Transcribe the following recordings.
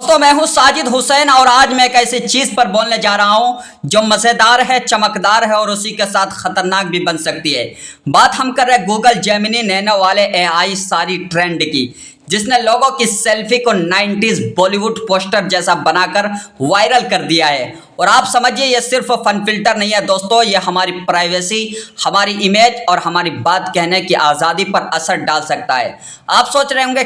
दोस्तों, मैं हूं साजिद हुसैन और आज मैं एक ऐसी चीज पर बोलने जा रहा हूं जो मजेदार है, चमकदार है और उसी के साथ खतरनाक भी बन सकती है। बात हम कर रहे हैं गूगल जेमिनी नैनो वाले एआई सारी ट्रेंड की, जिसने लोगों की सेल्फी को 90s बॉलीवुड पोस्टर जैसा बनाकर वायरल कर दिया है। और आप समझिए, ये सिर्फ फन फिल्टर नहीं है दोस्तों, ये हमारी प्राइवेसी, हमारी इमेज और हमारी बात कहने की आज़ादी पर असर डाल सकता है। आप सोच रहे होंगे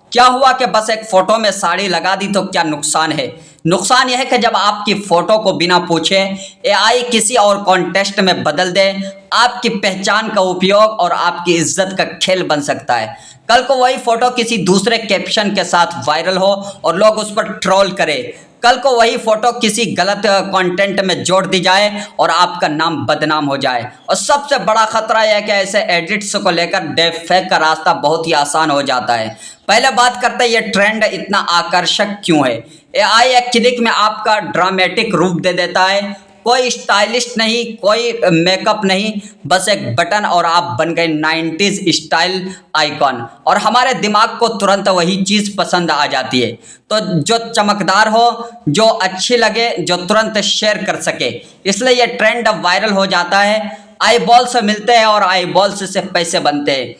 क्या हुआ कि बस एक फोटो में साड़ी लगा दी तो क्या नुकसान है? नुकसान यह है कि जब आपकी फोटो को बिना पूछे एआई किसी और कॉन्टेक्स्ट में बदल दे, आपकी पहचान का उपयोग और आपकी इज्जत का खेल बन सकता है। कल को वही फोटो किसी दूसरे कैप्शन के साथ वायरल हो और लोग उस पर ट्रोल करें। कल को वही फोटो किसी गलत कंटेंट में जोड़ दी जाए और आपका नाम बदनाम हो जाए। और सबसे बड़ा खतरा यह है कि ऐसे एडिट्स को लेकर डीप फेक का रास्ता बहुत ही आसान हो जाता है। पहले बात करते हैं, ये ट्रेंड इतना आकर्षक क्यों है? एआई एक क्लिक में आपका ड्रामेटिक रूप दे देता है। कोई स्टाइलिस्ट नहीं, कोई मेकअप नहीं, बस एक बटन और आप बन गए 90s स्टाइल आइकॉन। और हमारे दिमाग को तुरंत वही चीज़ पसंद आ जाती है, तो जो चमकदार हो, जो अच्छी लगे, जो तुरंत शेयर कर सके, इसलिए ये ट्रेंड अब वायरल हो जाता है। आई बॉल से मिलते हैं और आई बॉल से पैसे बनते हैं,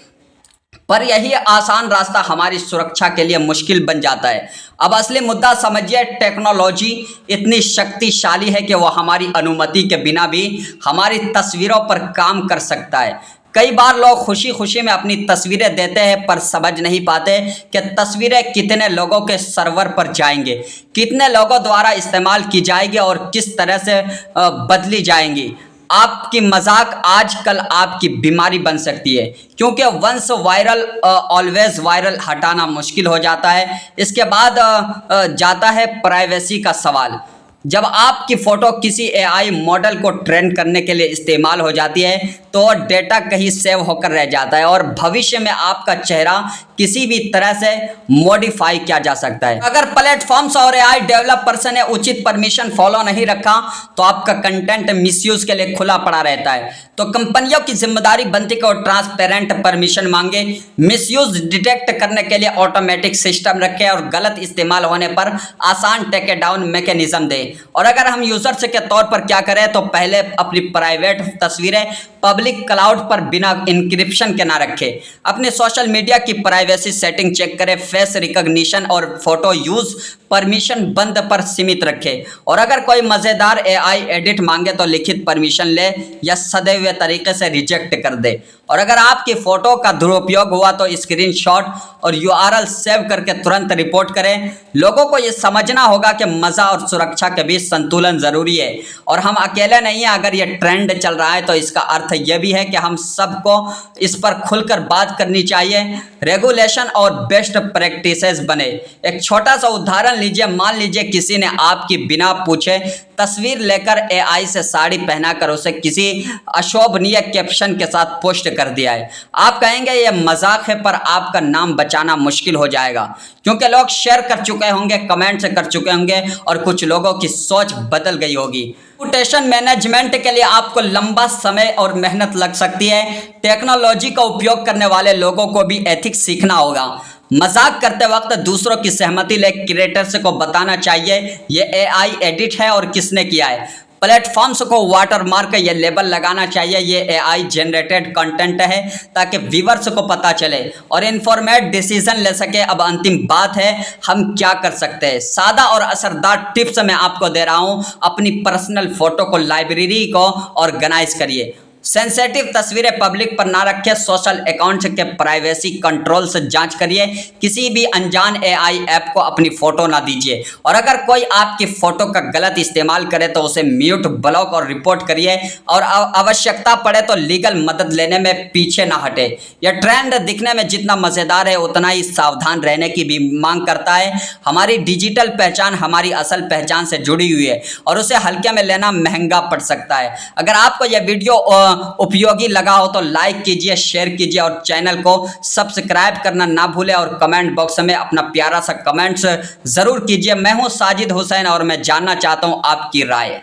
पर यही आसान रास्ता हमारी सुरक्षा के लिए मुश्किल बन जाता है। अब असली मुद्दा समझिए, टेक्नोलॉजी इतनी शक्तिशाली है कि वह हमारी अनुमति के बिना भी हमारी तस्वीरों पर काम कर सकता है। कई बार लोग खुशी खुशी में अपनी तस्वीरें देते हैं, पर समझ नहीं पाते कि तस्वीरें कितने लोगों के सर्वर पर जाएंगे, कितने लोगों द्वारा इस्तेमाल की जाएगी और किस तरह से बदली जाएंगी। आपकी मजाक आजकल आपकी बीमारी बन सकती है, क्योंकि वंस वायरल ऑलवेज वायरल हटाना मुश्किल हो जाता है। इसके बाद जाता है प्राइवेसी का सवाल। जब आपकी फ़ोटो किसी एआई मॉडल को ट्रेन करने के लिए इस्तेमाल हो जाती है, तो डेटा कहीं सेव होकर रह जाता है और भविष्य में आपका चेहरा किसी भी तरह से मॉडिफाई किया जा सकता है। अगर प्लेटफॉर्म्स और एआई डेवलपर्स ने उचित परमिशन फॉलो नहीं रखा, तो आपका कंटेंट मिसयूज के लिए खुला पड़ा रहता है। तो कंपनियों की जिम्मेदारी बनती है कि ट्रांसपेरेंट परमिशन मांगे, मिसयूज डिटेक्ट करने के लिए ऑटोमेटिक सिस्टम रखे और गलत इस्तेमाल होने पर आसान टेक डाउन मैकेनिज्म दे। और अगर हम यूजर्स के तौर पर क्या करें, तो पहले अपनी प्राइवेट तस्वीरें पब्लिक क्लाउड पर बिना इंक्रिप्शन के ना रखें। अपने सोशल मीडिया की प्राइवेसी सेटिंग चेक करें, फेस रिकॉग्निशन और फोटो यूज परमिशन बंद पर सीमित रखें। और अगर कोई मज़ेदार एआई एडिट मांगे तो लिखित परमिशन ले या सदे हुए तरीके से रिजेक्ट कर दे। और अगर आपकी फ़ोटो का दुरुपयोग हुआ तो स्क्रीनशॉट और यूआरएल सेव करके तुरंत रिपोर्ट करें। लोगों को ये समझना होगा कि मज़ा और सुरक्षा के बीच संतुलन ज़रूरी है और हम अकेले नहीं हैं। अगर ये ट्रेंड चल रहा है तो इसका अर्थ ये भी है कि हम सबको इस पर खुलकर बात करनी चाहिए। रेगुलेशन और बेस्ट प्रैक्टिसेस बने। एक छोटा सा उदाहरण लीजिए, मान लीजिए किसी ने आपकी बिना पूछे तस्वीर लेकर एआई से साड़ी पहनाकर उसे किसी अशोभनीय कैप्शन के साथ पोस्ट कर दिया है। आप कहेंगे ये मजाक है, पर आपका नाम बचाना मुश्किल हो जाएगा, क्योंकि लोग शेयर कर चुके होंगे, कमेंट्स कर चुके होंगे और कुछ लोगों की सोच बदल गई होगी। रेपुटेशन मैनेजमेंट के लिए आपको लंबा समय और मेहनत लग सकती है। टेक्नोलॉजी का उपयोग करने वाले लोगों को भी एथिक्स सीखना होगा। मजाक करते वक्त दूसरों की सहमति ले क्रिएटर्स को बताना चाहिए ये एआई एडिट है और किसने किया है। प्लेटफॉर्म्स को वाटरमार्क या लेबल लगाना चाहिए ये एआई जनरेटेड कंटेंट है, ताकि व्यूअर्स को पता चले और इन्फॉर्मेट डिसीजन ले सके। अब अंतिम बात है, हम क्या कर सकते हैं? सादा और असरदार टिप्स मैं आपको दे रहा हूं। अपनी पर्सनल फोटो को लाइब्रेरी को ऑर्गेनाइज करिए। सेंसेटिव तस्वीरें पब्लिक पर ना रखें। सोशल अकाउंट्स के प्राइवेसी कंट्रोल से जांच करिए। किसी भी अनजान एआई ऐप को अपनी फोटो ना दीजिए। और अगर कोई आपकी फोटो का गलत इस्तेमाल करे तो उसे म्यूट, ब्लॉक और रिपोर्ट करिए। और आवश्यकता पड़े तो लीगल मदद लेने में पीछे ना हटे। यह ट्रेंड दिखने में जितना मज़ेदार है, उतना ही सावधान रहने की भी मांग करता है। हमारी डिजिटल पहचान हमारी असल पहचान से जुड़ी हुई है और उसे हल्के में लेना महंगा पड़ सकता है। अगर आपको यह वीडियो उपयोगी लगा हो तो लाइक कीजिए, शेयर कीजिए और चैनल को सब्सक्राइब करना ना भूलें। और कमेंट बॉक्स में अपना प्यारा सा कमेंट्स ज़रूर कीजिए। मैं हूं साजिद हुसैन और मैं जानना चाहता हूं आपकी राय।